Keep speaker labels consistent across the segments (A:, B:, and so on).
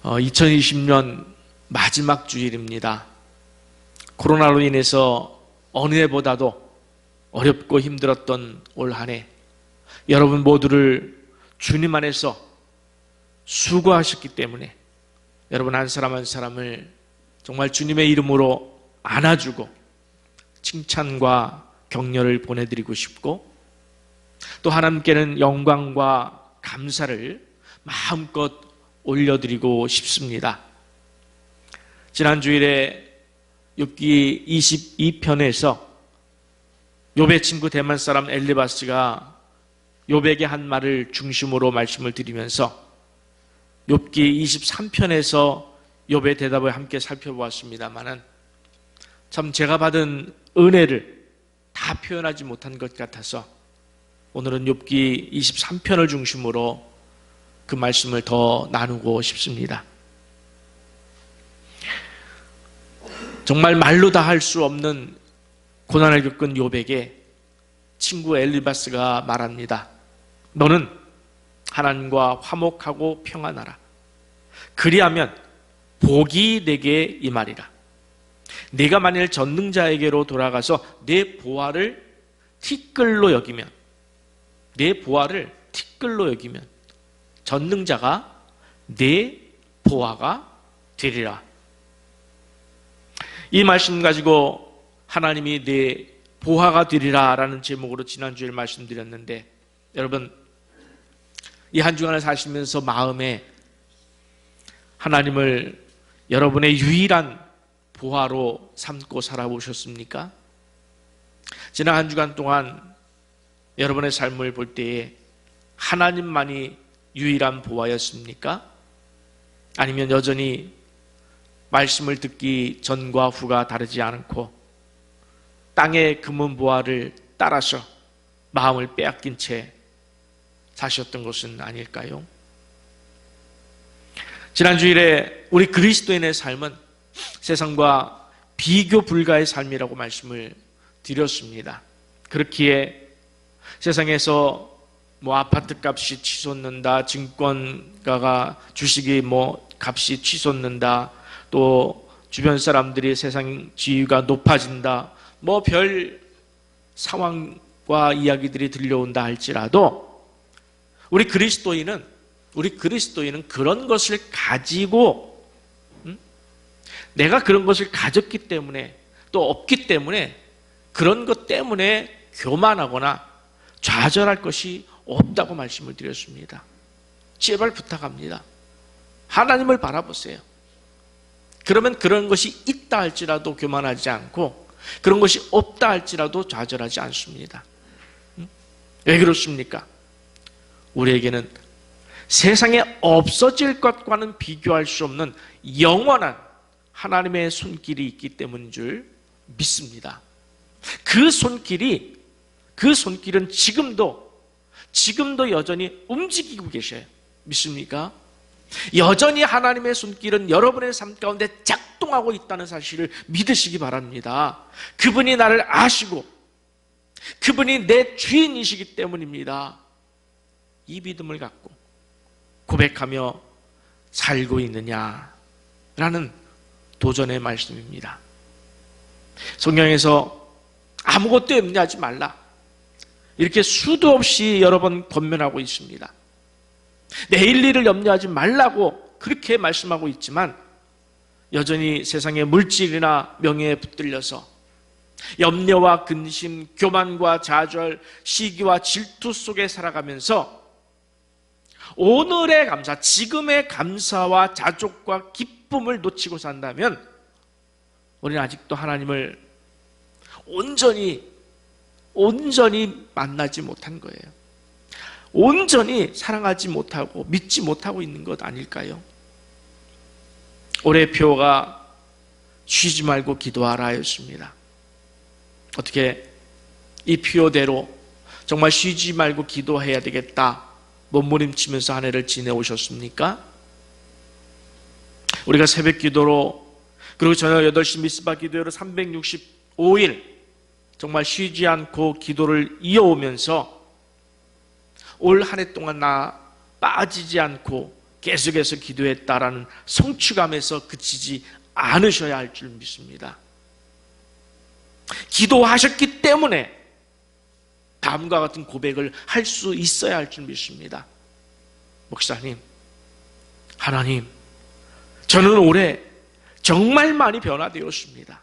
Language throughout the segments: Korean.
A: 2020년 마지막 주일입니다. 코로나로 인해서 어느 해보다도 어렵고 힘들었던 올 한 해, 여러분 모두를 주님 안에서 수고하셨기 때문에 여러분 한 사람 한 사람을 정말 주님의 이름으로 안아주고 칭찬과 격려를 보내드리고 싶고, 또 하나님께는 영광과 감사를 마음껏 올려드리고 싶습니다. 지난 주일에 욥기 22편에서 욥의 친구 대만 사람 엘리바스가 욥에게 한 말을 중심으로 말씀을 드리면서 욥기 23편에서 욥의 대답을 함께 살펴보았습니다만은 참 제가 받은 은혜를 다 표현하지 못한 것 같아서 오늘은 욥기 23편을 중심으로 그 말씀을 더 나누고 싶습니다. 정말 말로 다 할 수 없는 고난을 겪은 욥에게 친구 엘리바스가 말합니다. 너는 하나님과 화목하고 평안하라. 그리하면 복이 내게 임하리라. 네가 만일 전능자에게로 돌아가서 내 보화를 티끌로 여기면, 내 보화를 티끌로 여기면 전능자가 내 보화가 되리라. 이 말씀 가지고 하나님이 내 보화가 되리라 라는 제목으로 지난주에 말씀드렸는데, 여러분 이 한 주간을 사시면서 마음에 하나님을 여러분의 유일한 보화로 삼고 살아보셨습니까? 지난 한 주간 동안 여러분의 삶을 볼 때에 하나님만이 유일한 보화였습니까? 아니면 여전히 말씀을 듣기 전과 후가 다르지 않고 땅의 금은 보화를 따라서 마음을 빼앗긴 채 사셨던 것은 아닐까요? 지난 주일에 우리 그리스도인의 삶은 세상과 비교 불가의 삶이라고 말씀을 드렸습니다. 그렇기에 세상에서 아파트 값이 치솟는다, 증권가가 주식이 값이 치솟는다, 또 주변 사람들이 세상 지위가 높아진다, 별 상황과 이야기들이 들려온다 할지라도 우리 그리스도인은 그런 것을 가지고 내가 그런 것을 가졌기 때문에 또 없기 때문에 그런 것 때문에 교만하거나 좌절할 것이 없다고 말씀을 드렸습니다. 제발 부탁합니다. 하나님을 바라보세요. 그러면 그런 것이 있다 할지라도 교만하지 않고 그런 것이 없다 할지라도 좌절하지 않습니다. 왜 그렇습니까? 우리에게는 세상에 없어질 것과는 비교할 수 없는 영원한 하나님의 손길이 있기 때문인 줄 믿습니다. 그 손길은 지금도 여전히 움직이고 계셔요. 믿습니까? 여전히 하나님의 손길은 여러분의 삶 가운데 작동하고 있다는 사실을 믿으시기 바랍니다. 그분이 나를 아시고 그분이 내 주인이시기 때문입니다. 이 믿음을 갖고 고백하며 살고 있느냐라는 도전의 말씀입니다. 성경에서 아무것도 염려하지 말라, 이렇게 수도 없이 여러 번 권면하고 있습니다. 내일 일을 염려하지 말라고 그렇게 말씀하고 있지만 여전히 세상의 물질이나 명예에 붙들려서 염려와 근심, 교만과 좌절, 시기와 질투 속에 살아가면서 오늘의 감사, 지금의 감사와 자족과 기쁨을 놓치고 산다면 우리는 아직도 하나님을 온전히 만나지 못한 거예요. 온전히 사랑하지 못하고 믿지 못하고 있는 것 아닐까요? 올해 표가 쉬지 말고 기도하라 였습니다. 어떻게 이 표대로 정말 쉬지 말고 기도해야 되겠다 몸부림치면서 한 해를 지내오셨습니까? 우리가 새벽 기도로 그리고 저녁 8시 미스바 기도로 365일 정말 쉬지 않고 기도를 이어오면서 올 한 해 동안 나 빠지지 않고 계속해서 기도했다라는 성취감에서 그치지 않으셔야 할 줄 믿습니다. 기도하셨기 때문에 다음과 같은 고백을 할 수 있어야 할 줄 믿습니다. 목사님, 하나님, 저는 올해 정말 많이 변화되었습니다.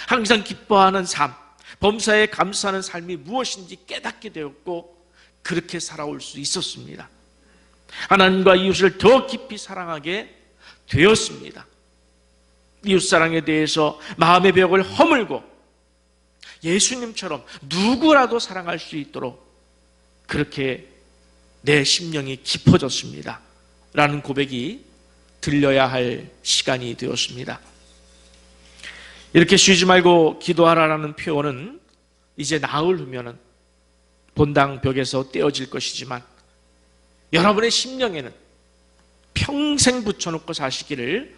A: 항상 기뻐하는 삶, 범사에 감사하는 삶이 무엇인지 깨닫게 되었고 그렇게 살아올 수 있었습니다. 하나님과 이웃을 더 깊이 사랑하게 되었습니다. 이웃사랑에 대해서 마음의 벽을 허물고 예수님처럼 누구라도 사랑할 수 있도록 그렇게 내 심령이 깊어졌습니다 라는 고백이 들려야 할 시간이 되었습니다. 이렇게 쉬지 말고 기도하라라는 표현은 이제 나흘 후면은 본당 벽에서 떼어질 것이지만 여러분의 심령에는 평생 붙여놓고 사시기를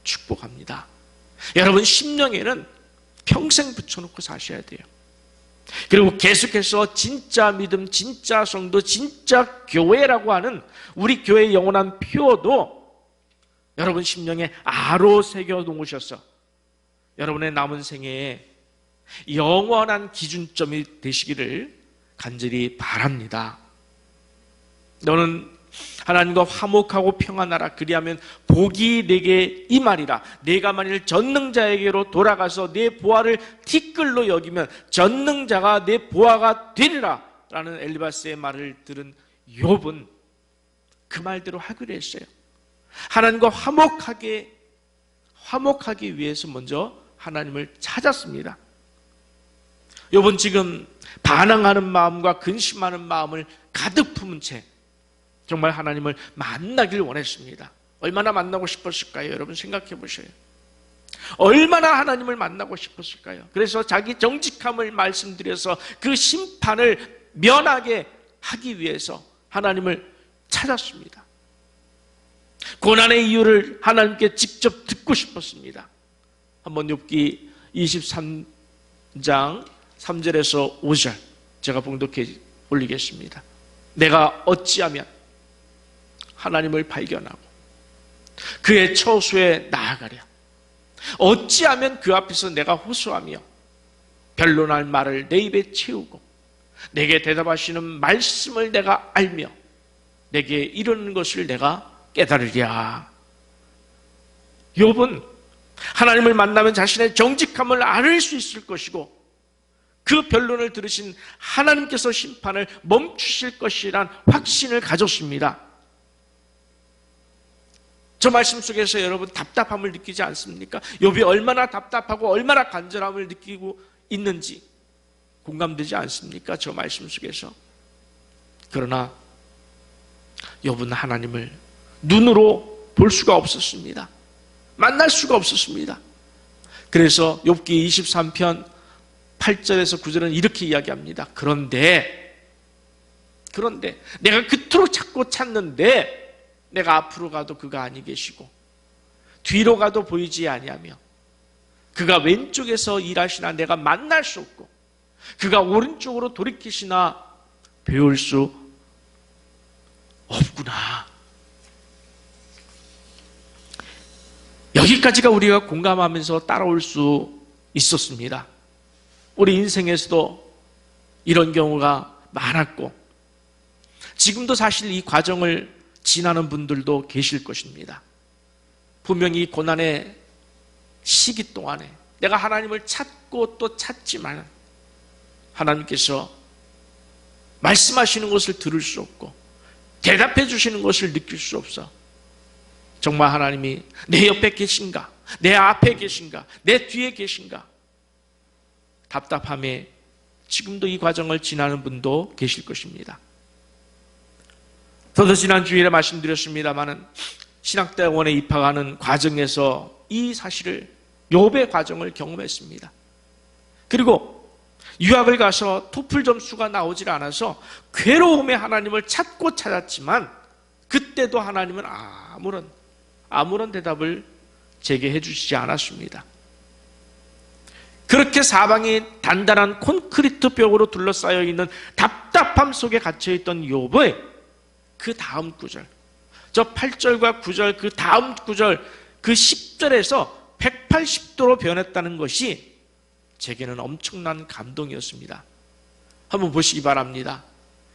A: 축복합니다. 여러분 심령에는 평생 붙여놓고 사셔야 돼요. 그리고 계속해서 진짜 믿음, 진짜 성도, 진짜 교회라고 하는 우리 교회의 영원한 표도 여러분 심령에 아로 새겨 놓으셔서 여러분의 남은 생애에 영원한 기준점이 되시기를 간절히 바랍니다. 너는 하나님과 화목하고 평안하라. 그리하면 복이 내게 임하리라. 내가 만일 전능자에게로 돌아가서 내 보화를 티끌로 여기면 전능자가 내 보화가 되리라 라는 엘리바스의 말을 들은 욥은 그 말대로 하기로 했어요. 하나님과 화목하기 위해서 먼저 하나님을 찾았습니다. 욥은 지금 반항하는 마음과 근심하는 마음을 가득 품은 채 정말 하나님을 만나길 원했습니다. 얼마나 만나고 싶었을까요? 여러분 생각해 보세요. 얼마나 하나님을 만나고 싶었을까요? 그래서 자기 정직함을 말씀드려서 그 심판을 면하게 하기 위해서 하나님을 찾았습니다. 고난의 이유를 하나님께 직접 듣고 싶었습니다. 한번 욥기 23장 3절에서 5절 제가 봉독해 올리겠습니다. 내가 어찌하면 하나님을 발견하고 그의 처소에 나아가랴. 어찌하면 그 앞에서 내가 호소하며 변론할 말을 내 입에 채우고 내게 대답하시는 말씀을 내가 알며 내게 이르는 것을 내가 깨달으랴. 욥은 하나님을 만나면 자신의 정직함을 알 수 있을 것이고 그 변론을 들으신 하나님께서 심판을 멈추실 것이란 확신을 가졌습니다. 저 말씀 속에서 여러분 답답함을 느끼지 않습니까? 욥이 얼마나 답답하고 얼마나 간절함을 느끼고 있는지 공감되지 않습니까? 저 말씀 속에서. 그러나 욥은 하나님을 눈으로 볼 수가 없었습니다. 만날 수가 없었습니다. 그래서 욥기 23편 8절에서 9절은 이렇게 이야기합니다. 그런데 내가 그토록 찾고 찾는데 내가 앞으로 가도 그가 아니 계시고 뒤로 가도 보이지 아니하며 그가 왼쪽에서 일하시나 내가 만날 수 없고 그가 오른쪽으로 돌이키시나 배울 수 없구나. 여기까지가 우리가 공감하면서 따라올 수 있었습니다. 우리 인생에서도 이런 경우가 많았고 지금도 사실 이 과정을 지나는 분들도 계실 것입니다. 분명히 고난의 시기 동안에 내가 하나님을 찾고 또 찾지만 하나님께서 말씀하시는 것을 들을 수 없고 대답해 주시는 것을 느낄 수 없어 정말 하나님이 내 옆에 계신가? 내 앞에 계신가? 내 뒤에 계신가? 답답함에 지금도 이 과정을 지나는 분도 계실 것입니다. 저도 지난 주일에 말씀드렸습니다마는 신학대학원에 입학하는 과정에서 이 사실을 욥의 과정을 경험했습니다. 그리고 유학을 가서 토플 점수가 나오질 않아서 괴로움에 하나님을 찾고 찾았지만 그때도 하나님은 아무런 대답을 제게 해주시지 않았습니다. 그렇게 사방이 단단한 콘크리트 벽으로 둘러싸여 있는 답답함 속에 갇혀있던 욥의 그 다음 구절 저 8절과 9절 그 다음 구절 그 10절에서 180도로 변했다는 것이 제게는 엄청난 감동이었습니다. 한번 보시기 바랍니다.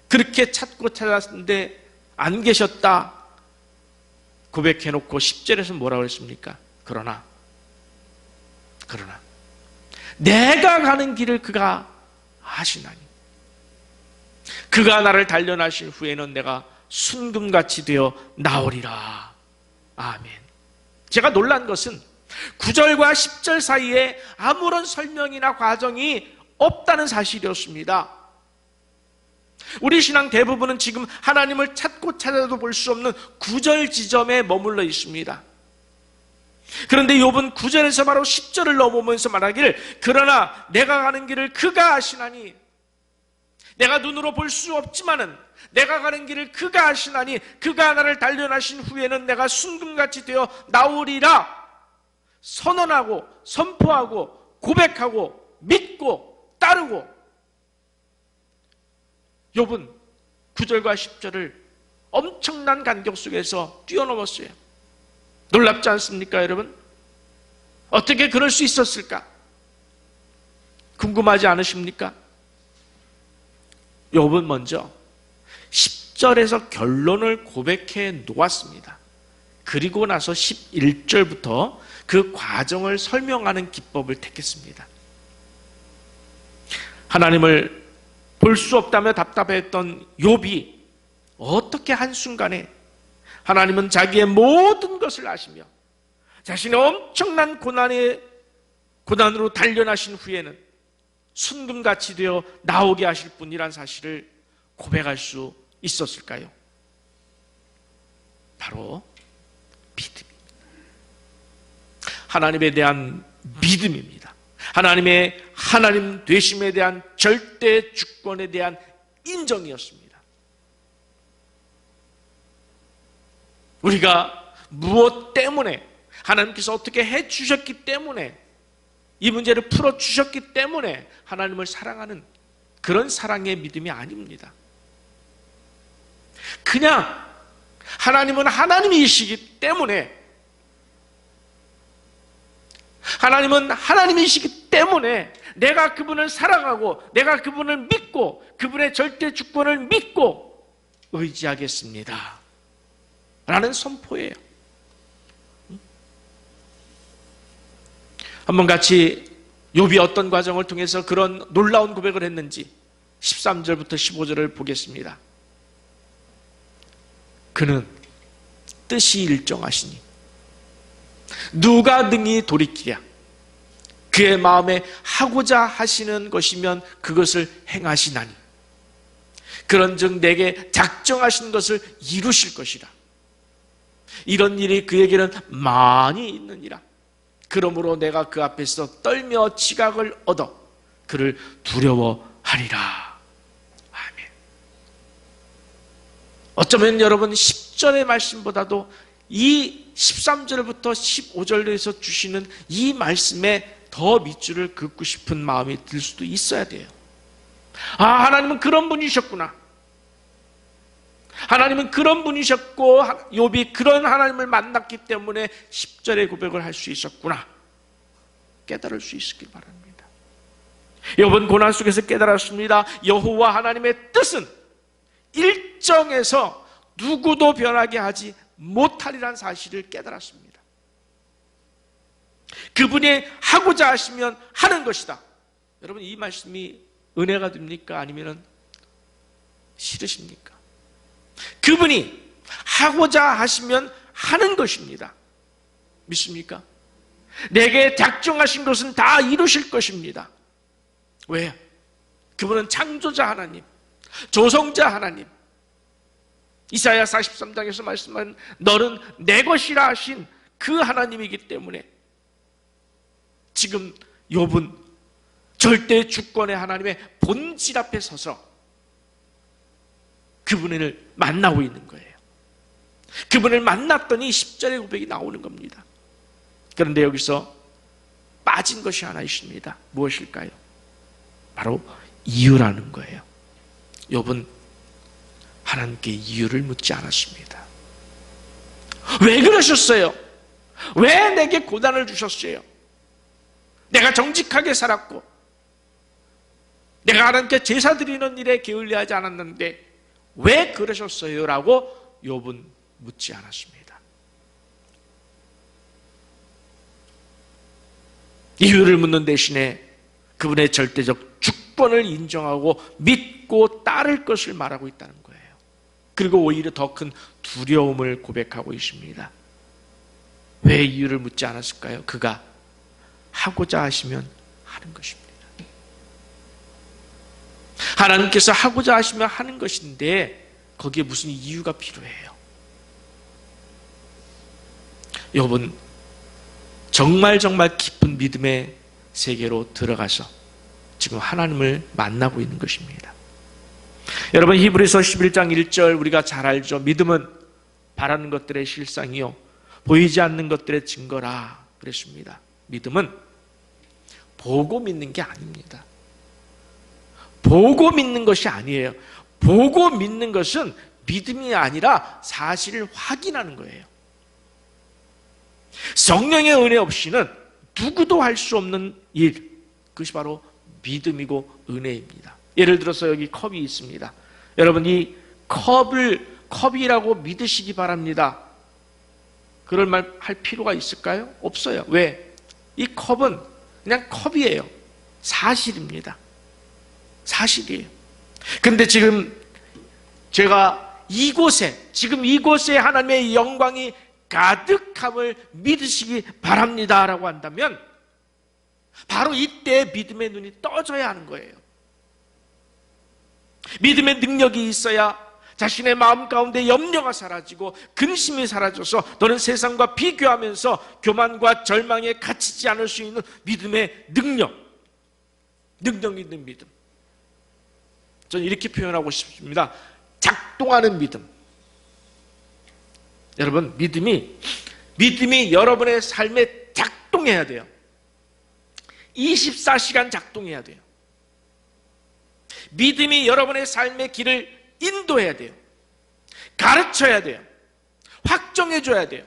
A: 그렇게 찾고 찾았는데 안 계셨다 고백해놓고 10절에서 뭐라고 했습니까? 그러나 내가 가는 길을 그가 아시나니 그가 나를 단련하신 후에는 내가 순금같이 되어 나오리라. 아멘. 제가 놀란 것은 9절과 10절 사이에 아무런 설명이나 과정이 없다는 사실이었습니다. 우리 신앙 대부분은 지금 하나님을 찾고 찾아도 볼 수 없는 9절 지점에 머물러 있습니다. 그런데 욥은 9절에서 바로 10절을 넘어오면서 말하기를 그러나 내가 가는 길을 그가 아시나니 내가 눈으로 볼 수 없지만은 내가 가는 길을 그가 아시나니 그가 나를 단련하신 후에는 내가 순금같이 되어 나오리라 선언하고 선포하고 고백하고 믿고 따르고 욥은 9절과 10절을 엄청난 간격 속에서 뛰어넘었어요. 놀랍지 않습니까, 여러분? 어떻게 그럴 수 있었을까? 궁금하지 않으십니까? 욥은 먼저 10절에서 결론을 고백해 놓았습니다. 그리고 나서 11절부터 그 과정을 설명하는 기법을 택했습니다. 하나님을 볼 수 없다며 답답했던 욥이 어떻게 한순간에 하나님은 자기의 모든 것을 아시며 자신의 엄청난 고난으로 단련하신 후에는 순금같이 되어 나오게 하실 분이란 사실을 고백할 수 있었을까요? 바로 믿음입니다. 하나님에 대한 믿음입니다. 하나님의 하나님 되심에 대한 절대 주권에 대한 인정이었습니다. 우리가 무엇 때문에 하나님께서 어떻게 해주셨기 때문에 이 문제를 풀어주셨기 때문에 하나님을 사랑하는 그런 사랑의 믿음이 아닙니다. 그냥 하나님은 하나님이시기 때문에 내가 그분을 사랑하고 내가 그분을 믿고 그분의 절대 주권을 믿고 의지하겠습니다 라는 선포예요. 한번 같이 욥이 어떤 과정을 통해서 그런 놀라운 고백을 했는지 13절부터 15절을 보겠습니다. 그는 뜻이 일정하시니 누가 능히 돌이키랴. 그의 마음에 하고자 하시는 것이면 그것을 행하시나니 그런즉 내게 작정하신 것을 이루실 것이라. 이런 일이 그에게는 많이 있느니라. 그러므로 내가 그 앞에서 떨며 지각을 얻어 그를 두려워하리라. 아멘. 어쩌면 여러분 10절의 말씀보다도 이 13절부터 15절에서 주시는 이 말씀에 더 밑줄을 긋고 싶은 마음이 들 수도 있어야 돼요. 아, 하나님은 그런 분이셨구나. 하나님은 그런 분이셨고 욥이 그런 하나님을 만났기 때문에 10절의 고백을 할 수 있었구나. 깨달을 수 있길 바랍니다. 욥은 고난 속에서 깨달았습니다. 여호와 하나님의 뜻은 일정해서 누구도 변하게 하지 못하리라는 사실을 깨달았습니다. 그분이 하고자 하시면 하는 것이다. 여러분, 이 말씀이 은혜가 됩니까? 아니면 싫으십니까? 그분이 하고자 하시면 하는 것입니다. 믿습니까? 내게 작정하신 것은 다 이루실 것입니다. 왜? 그분은 창조자 하나님, 조성자 하나님. 이사야 43장에서 말씀한 너는 내 것이라 하신 그 하나님이기 때문에 지금 욥은 절대 주권의 하나님의 본질 앞에 서서 그분을 만나고 있는 거예요. 그분을 만났더니 10절의 고백이 나오는 겁니다. 그런데 여기서 빠진 것이 하나 있습니다. 무엇일까요? 바로 이유라는 거예요. 욥은 하나님께 이유를 묻지 않았습니다. 왜 그러셨어요? 왜 내게 고난을 주셨어요? 내가 정직하게 살았고 내가 하나님께 제사 드리는 일에 게을리하지 않았는데 왜 그러셨어요? 라고 욥은 묻지 않았습니다. 이유를 묻는 대신에 그분의 절대적 주권을 인정하고 믿고 따를 것을 말하고 있다는 거예요. 그리고 오히려 더 큰 두려움을 고백하고 있습니다. 왜 이유를 묻지 않았을까요? 그가 하고자 하시면 하는 것입니다. 하나님께서 하고자 하시면 하는 것인데 거기에 무슨 이유가 필요해요? 욥은 정말 깊은 믿음의 세계로 들어가서 지금 하나님을 만나고 있는 것입니다. 여러분, 히브리서 11장 1절 우리가 잘 알죠. 믿음은 바라는 것들의 실상이요 보이지 않는 것들의 증거라 그랬습니다. 믿음은 보고 믿는 게 아닙니다. 보고 믿는 것이 아니에요. 보고 믿는 것은 믿음이 아니라 사실을 확인하는 거예요. 성령의 은혜 없이는 누구도 할 수 없는 일, 그것이 바로 믿음이고 은혜입니다. 예를 들어서 여기 컵이 있습니다. 여러분, 이 컵이라고 믿으시기 바랍니다. 그럴 말 할 필요가 있을까요? 없어요. 왜? 이 컵은 그냥 컵이에요. 사실입니다. 사실이에요. 근데 지금 제가 지금 이곳에 하나님의 영광이 가득함을 믿으시기 바랍니다 라고 한다면 바로 이때 믿음의 눈이 떠져야 하는 거예요. 믿음의 능력이 있어야 자신의 마음 가운데 염려가 사라지고 근심이 사라져서 너는 세상과 비교하면서 교만과 절망에 갇히지 않을 수 있는 믿음의 능력 있는 믿음. 저는 이렇게 표현하고 싶습니다. 작동하는 믿음. 여러분, 믿음이 여러분의 삶에 작동해야 돼요. 24시간 작동해야 돼요. 믿음이 여러분의 삶의 길을 인도해야 돼요. 가르쳐야 돼요. 확정해줘야 돼요.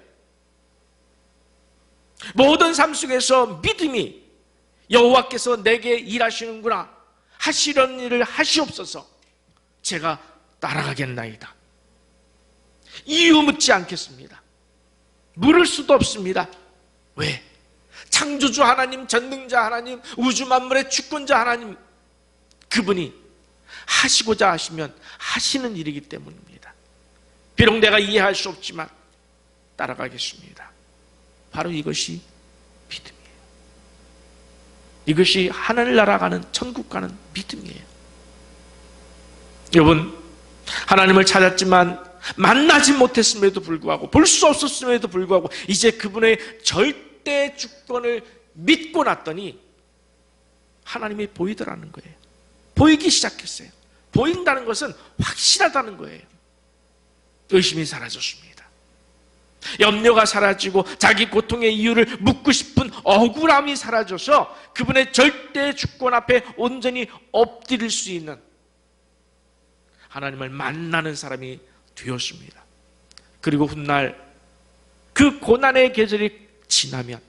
A: 모든 삶 속에서 믿음이 여호와께서 내게 일하시는구나, 하시려는 일을 하시옵소서, 제가 따라가겠나이다. 이유 묻지 않겠습니다. 물을 수도 없습니다. 왜? 창조주 하나님, 전능자 하나님, 우주 만물의 주권자 하나님, 그분이 하시고자 하시면 하시는 일이기 때문입니다. 비록 내가 이해할 수 없지만 따라가겠습니다. 바로 이것이 믿음이에요. 이것이 하늘나라 가는, 천국 가는 믿음이에요. 여러분, 하나님을 찾았지만 만나지 못했음에도 불구하고, 볼 수 없었음에도 불구하고 이제 그분의 절대 주권을 믿고 났더니 하나님이 보이더라는 거예요. 보이기 시작했어요. 보인다는 것은 확실하다는 거예요. 의심이 사라졌습니다. 염려가 사라지고 자기 고통의 이유를 묻고 싶은 억울함이 사라져서 그분의 절대 주권 앞에 온전히 엎드릴 수 있는 하나님을 만나는 사람이 되었습니다. 그리고 훗날 그 고난의 계절이 지나면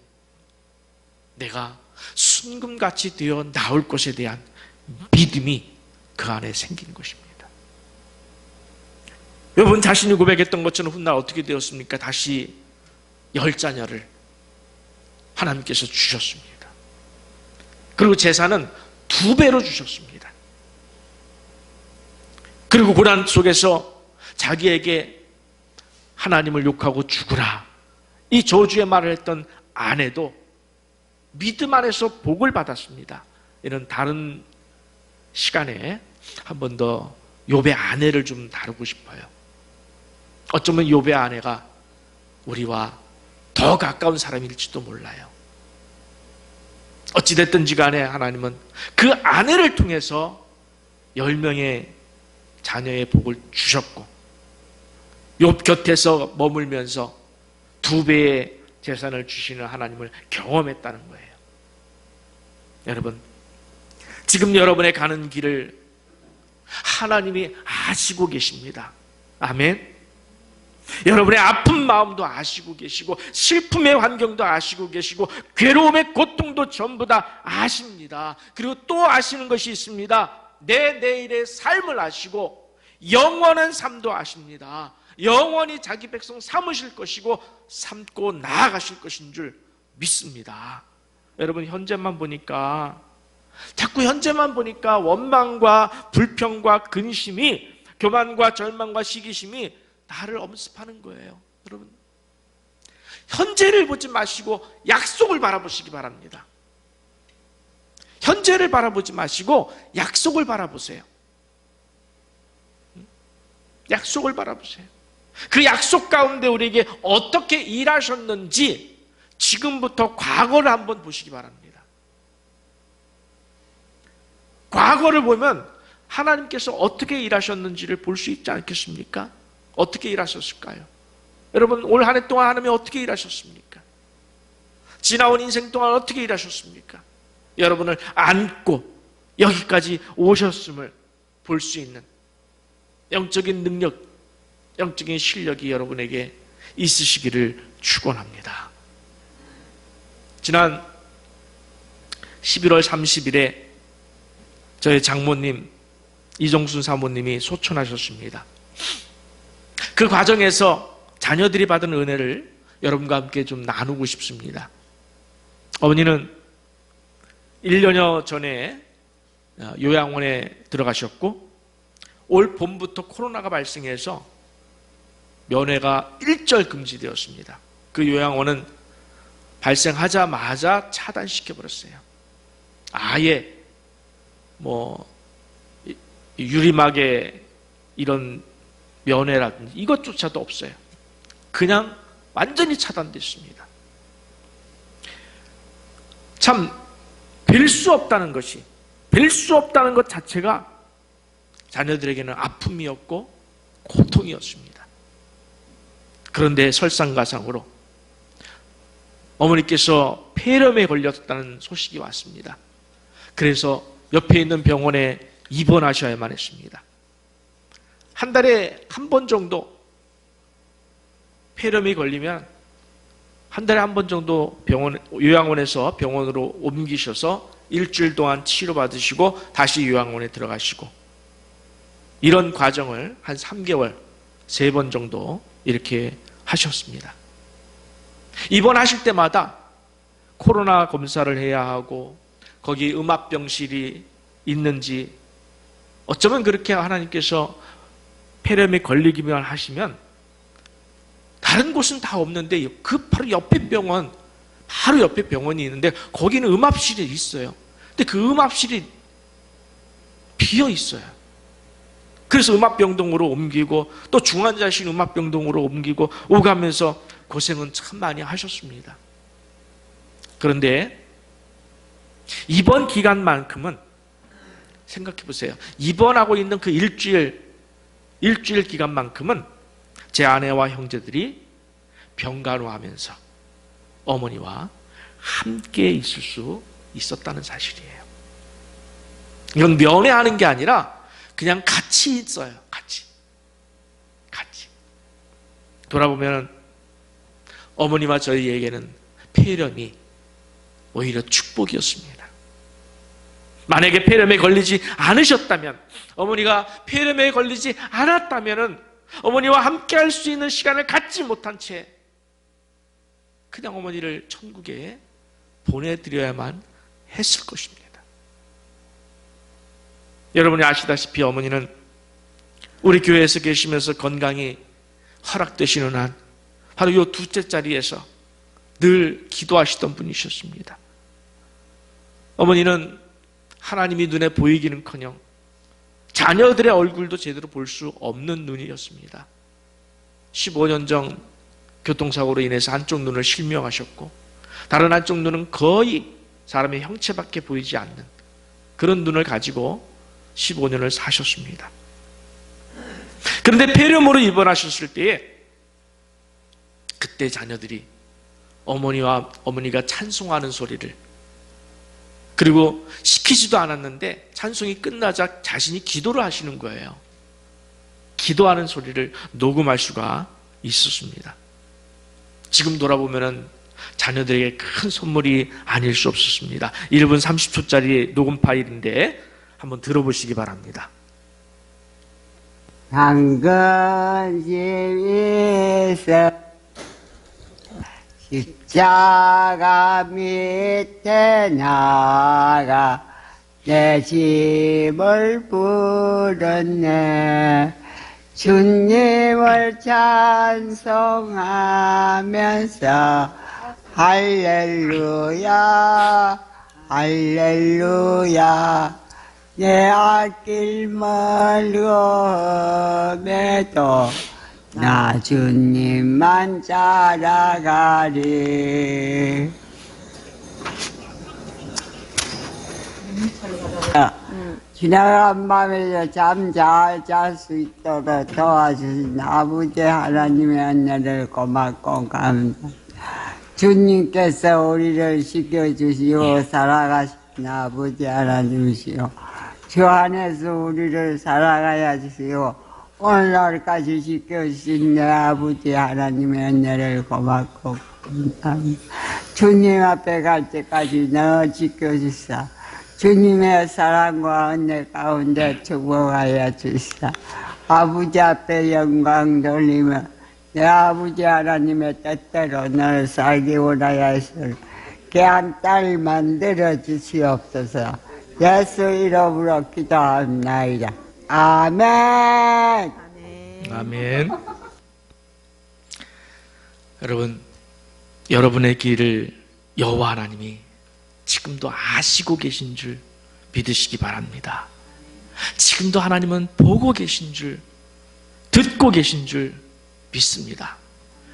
A: 내가 순금같이 되어 나올 것에 대한 믿음이 그 안에 생기는 것입니다. 여러분, 자신이 고백했던 것처럼 훗날 어떻게 되었습니까? 다시 10자녀를 하나님께서 주셨습니다. 그리고 재산은 2배로 주셨습니다. 그리고 고난 속에서 자기에게 하나님을 욕하고 죽으라, 이 저주의 말을 했던 아내도 믿음 안에서 복을 받았습니다. 이런 다른 시간에 한 번 더 욥의 아내를 좀 다루고 싶어요. 어쩌면 욥의 아내가 우리와 더 가까운 사람일지도 몰라요. 어찌됐든지 간에 하나님은 그 아내를 통해서 10명의 자녀의 복을 주셨고, 욥 곁에서 머물면서 2배의 재산을 주시는 하나님을 경험했다는 거예요. 여러분, 지금 여러분의 가는 길을 하나님이 아시고 계십니다. 아멘. 여러분의 아픈 마음도 아시고 계시고 슬픔의 환경도 아시고 계시고 괴로움의 고통도 전부 다 아십니다. 그리고 또 아시는 것이 있습니다. 내 내일의 삶을 아시고 영원한 삶도 아십니다. 영원히 자기 백성 삼으실 것이고 삼고 나아가실 것인 줄 믿습니다. 여러분, 현재만 보니까, 자꾸 현재만 보니까 원망과 불평과 근심이, 교만과 절망과 시기심이 나를 엄습하는 거예요. 여러분, 현재를 보지 마시고 약속을 바라보시기 바랍니다. 현재를 바라보지 마시고 약속을 바라보세요. 약속을 바라보세요. 그 약속 가운데 우리에게 어떻게 일하셨는지 지금부터 과거를 한번 보시기 바랍니다. 과거를 보면 하나님께서 어떻게 일하셨는지를 볼 수 있지 않겠습니까? 어떻게 일하셨을까요? 여러분, 올 한 해 동안 하나님이 어떻게 일하셨습니까? 지나온 인생 동안 어떻게 일하셨습니까? 여러분을 안고 여기까지 오셨음을 볼 수 있는 영적인 능력, 영적인 실력이 여러분에게 있으시기를 축원합니다. 지난 11월 30일에 저희 장모님 이종순 사모님이 소천하셨습니다. 그 과정에서 자녀들이 받은 은혜를 여러분과 함께 좀 나누고 싶습니다. 어머니는 1년여 전에 요양원에 들어가셨고 올 봄부터 코로나가 발생해서 면회가 일절 금지되었습니다. 그 요양원은 발생하자마자 차단시켜버렸어요. 아예 유리막에 이런 면회라든지 이것조차도 없어요. 그냥 완전히 차단됐습니다. 참 뵐 수 없다는 것이, 뵐 수 없다는 것 자체가 자녀들에게는 아픔이었고 고통이었습니다. 그런데 설상가상으로 어머니께서 폐렴에 걸렸다는 소식이 왔습니다. 그래서 옆에 있는 병원에 입원하셔야만 했습니다. 한 달에 한 번 정도 폐렴이 걸리면 한 달에 한 번 정도 요양원에서 병원으로 옮기셔서 일주일 동안 치료받으시고 다시 요양원에 들어가시고, 이런 과정을 한 3개월, 3번 정도 이렇게 하셨습니다. 입원하실 때마다 코로나 검사를 해야 하고 거기 음압병실이 있는지, 어쩌면 그렇게 하나님께서 폐렴에 걸리기만 하시면 다른 곳은 다 없는데 그 바로 옆에 병원, 바로 옆에 병원이 있는데 거기는 음압실이 있어요. 근데 그 음압실이 비어 있어요. 그래서 음압병동으로 옮기고 또 중환자실 음압병동으로 옮기고 오가면서 고생은 참 많이 하셨습니다. 그런데 입원 기간만큼은 생각해 보세요. 입원하고 있는 그 일주일 기간만큼은 제 아내와 형제들이 병간호하면서 어머니와 함께 있을 수 있었다는 사실이에요. 이건 면회하는 게 아니라 그냥 같이 있어요. 같이. 돌아보면 어머니와 저희에게는 폐렴이 오히려 축복이었습니다. 만약에 폐렴에 걸리지 않으셨다면, 어머니가 폐렴에 걸리지 않았다면 어머니와 함께 할 수 있는 시간을 갖지 못한 채 그냥 어머니를 천국에 보내드려야만 했을 것입니다. 여러분이 아시다시피 어머니는 우리 교회에서 계시면서 건강이 허락되시는 한 바로 이 둘째 자리에서 늘 기도하시던 분이셨습니다. 어머니는 하나님이 눈에 보이기는커녕 자녀들의 얼굴도 제대로 볼 수 없는 눈이었습니다. 15년 전 교통사고로 인해서 한쪽 눈을 실명하셨고 다른 한쪽 눈은 거의 사람의 형체밖에 보이지 않는 그런 눈을 가지고 15년을 사셨습니다. 그런데 폐렴으로 입원하셨을 때에 그때 자녀들이 어머니가 찬송하는 소리를, 그리고 시키지도 않았는데 찬송이 끝나자 자신이 기도를 하시는 거예요. 기도하는 소리를 녹음할 수가 있었습니다. 지금 돌아보면은 자녀들에게 큰 선물이 아닐 수 없었습니다. 1분 30초짜리 녹음 파일인데 한번 들어보시기 바랍니다.
B: 당근집에서 십자가 밑에 나가 내 짐을 풀었네. 주님을 찬송하면서 할렐루야 할렐루야 내 앞길 멀음에도 나 주님만 따라가리. 지나간 밤에도 잠 잘 잘 수 있도록 도와주신 아버지 하나님의 은혜를 고맙고 감사합니다. 주님께서 우리를 지켜주시고 살아가신 아버지 하나님이시오. 주 안에서 우리를 살아가야 주시오. 오늘날까지 지켜주신 내 아버지 하나님의 은혜를 고맙고 감사합니다. 주님 앞에 갈 때까지 너 지켜주시오. 주님의 사랑과 은혜 가운데 축복하여 주시오. 아버지 앞에 영광 돌리며 내 아버지 하나님의 뜻대로 늘 살기 원하였으니 귀한 딸 만들어 주시옵소서. 예수 이름으로 기도합니다. 아멘.
A: 아멘. 여러분, 여러분의 길을 여호와 하나님이 지금도 아시고 계신 줄 믿으시기 바랍니다. 지금도 하나님은 보고 계신 줄, 듣고 계신 줄 믿습니다.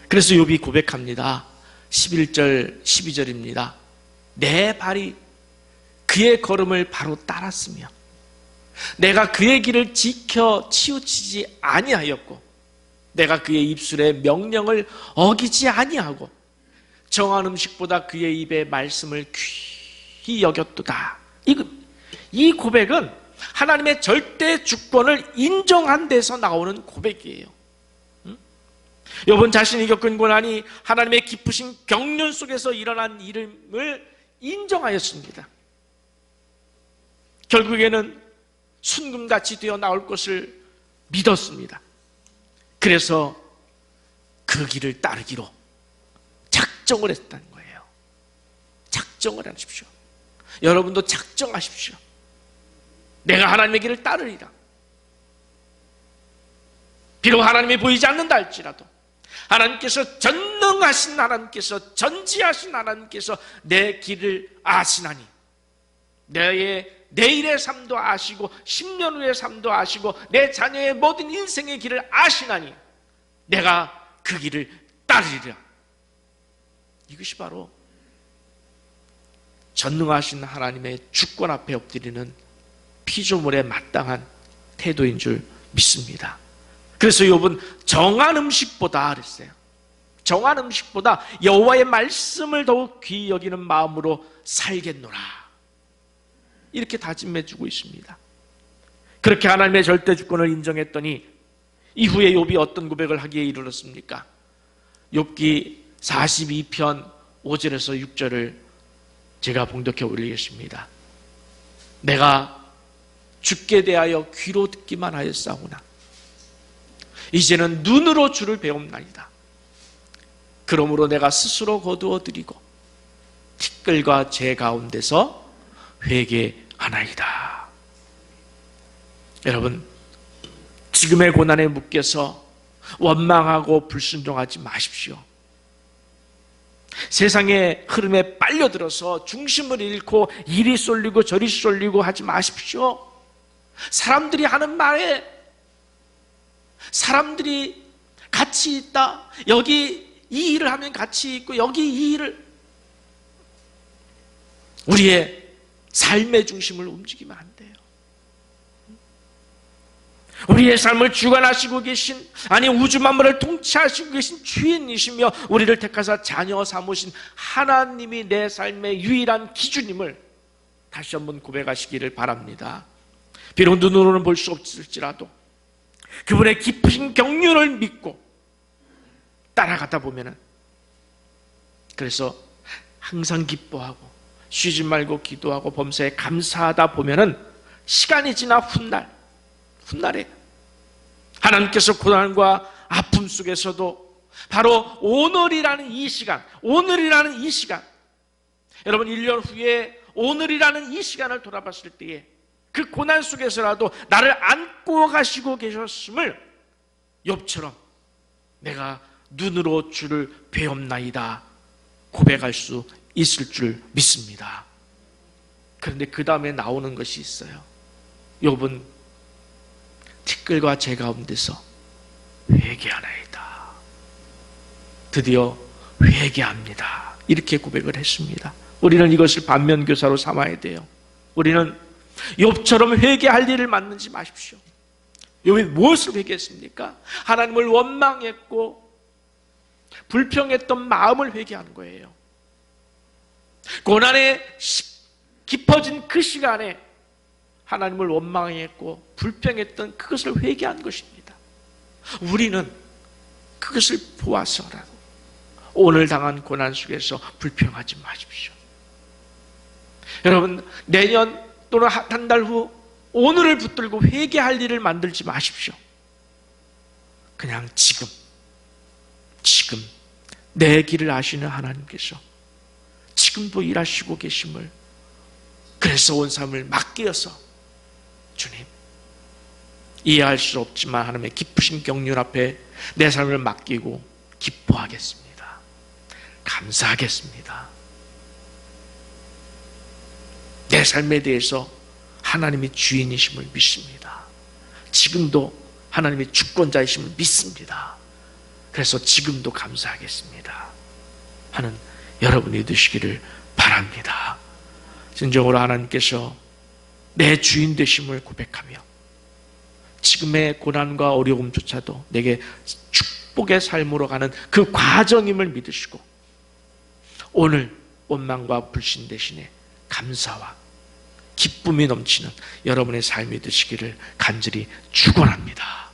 A: 그래서 욥이 고백합니다. 11절 12절입니다. 내 발이 그의 걸음을 바로 따랐으며 내가 그의 길을 지켜 치우치지 아니하였고 내가 그의 입술의 명령을 어기지 아니하고 정한 음식보다 그의 입의 말씀을 귀히 여겼도다. 이 고백은 하나님의 절대 주권을 인정한 데서 나오는 고백이에요. 욥은 자신이 겪은 고난이 하나님의 깊으신 경륜 속에서 일어난 일임을 인정하였습니다. 결국에는 순금같이 되어 나올 것을 믿었습니다. 그래서 그 길을 따르기로 작정을 했다는 거예요. 작정을 하십시오. 여러분도 작정하십시오. 내가 하나님의 길을 따르리라. 비록 하나님이 보이지 않는다 할지라도 하나님께서 전능하신 하나님께서 전지하신 하나님께서 내 길을 아시나니 내일의 삶도 아시고 10년 후의 삶도 아시고 내 자녀의 모든 인생의 길을 아시나니 내가 그 길을 따르리라. 이것이 바로 전능하신 하나님의 주권 앞에 엎드리는 피조물에 마땅한 태도인 줄 믿습니다. 그래서 욥은 정한 음식보다 그랬어요. 정한 음식보다 여호와의 말씀을 더욱 귀히 여기는 마음으로 살겠노라. 이렇게 다짐해주고 있습니다. 그렇게 하나님의 절대 주권을 인정했더니 이후에 욥이 어떤 고백을 하기에 이르렀습니까? 욥기 42편 5절에서 6절을 제가 봉독해 올리겠습니다. 내가 주께 대하여 귀로 듣기만 하였사오나 이제는 눈으로 주를 배움나이다. 그러므로 내가 스스로 거두어드리고 티끌과 재 가운데서 회개하나이다. 여러분, 지금의 고난에 묶여서 원망하고 불순종하지 마십시오. 세상의 흐름에 빨려들어서 중심을 잃고 이리 쏠리고 저리 쏠리고 하지 마십시오. 사람들이 하는 말에 사람들이 같이 있다. 여기 이 일을 하면 같이 있고 여기 이 일을 우리의 삶의 중심을 움직이면 안 돼요. 우리의 삶을 주관하시고 계신, 아니 우주 만물을 통치하시고 계신 주인이시며 우리를 택하사 자녀 삼으신 하나님이 내 삶의 유일한 기준임을 다시 한번 고백하시기를 바랍니다. 비록 눈으로는 볼 수 없을지라도 그분의 깊으신 경륜을 믿고 따라가다 보면은, 그래서 항상 기뻐하고 쉬지 말고 기도하고 범사에 감사하다 보면은 시간이 지나 훗날에 하나님께서 고난과 아픔 속에서도 바로 오늘이라는 이 시간, 여러분 1년 후에 오늘이라는 이 시간을 돌아봤을 때에 그 고난 속에서라도 나를 안고 가시고 계셨음을 욥처럼 내가 눈으로 주를 배옵나이다 고백할 수 있을 줄 믿습니다. 그런데 그 다음에 나오는 것이 있어요. 욥은 티끌과 재 가운데서 회개하나이다. 드디어 회개합니다. 이렇게 고백을 했습니다. 우리는 이것을 반면교사로 삼아야 돼요. 우리는 욥처럼 회개할 일을 만들지 마십시오. 욥이 무엇을 회개했습니까? 하나님을 원망했고 불평했던 마음을 회개하는 거예요. 고난에 깊어진 그 시간에 하나님을 원망했고 불평했던 그것을 회개한 것입니다. 우리는 그것을 보아서라도 오늘 당한 고난 속에서 불평하지 마십시오. 여러분, 내년 또는 한 달 후 오늘을 붙들고 회개할 일을 만들지 마십시오. 그냥 지금 내 길을 아시는 하나님께서 지금도 일하시고 계심을, 그래서 온 삶을 맡기어서 주님, 이해할 수 없지만 하나님의 기쁘신 경륜 앞에 내 삶을 맡기고 기뻐하겠습니다. 감사하겠습니다. 내 삶에 대해서 하나님이 주인이심을 믿습니다. 지금도 하나님이 주권자이심을 믿습니다. 그래서 지금도 감사하겠습니다 하는 여러분이 되시기를 바랍니다. 진정으로 하나님께서 내 주인 되심을 고백하며 지금의 고난과 어려움조차도 내게 축복의 삶으로 가는 그 과정임을 믿으시고 오늘 원망과 불신 대신에 감사와 기쁨이 넘치는 여러분의 삶이 되시기를 간절히 축원합니다.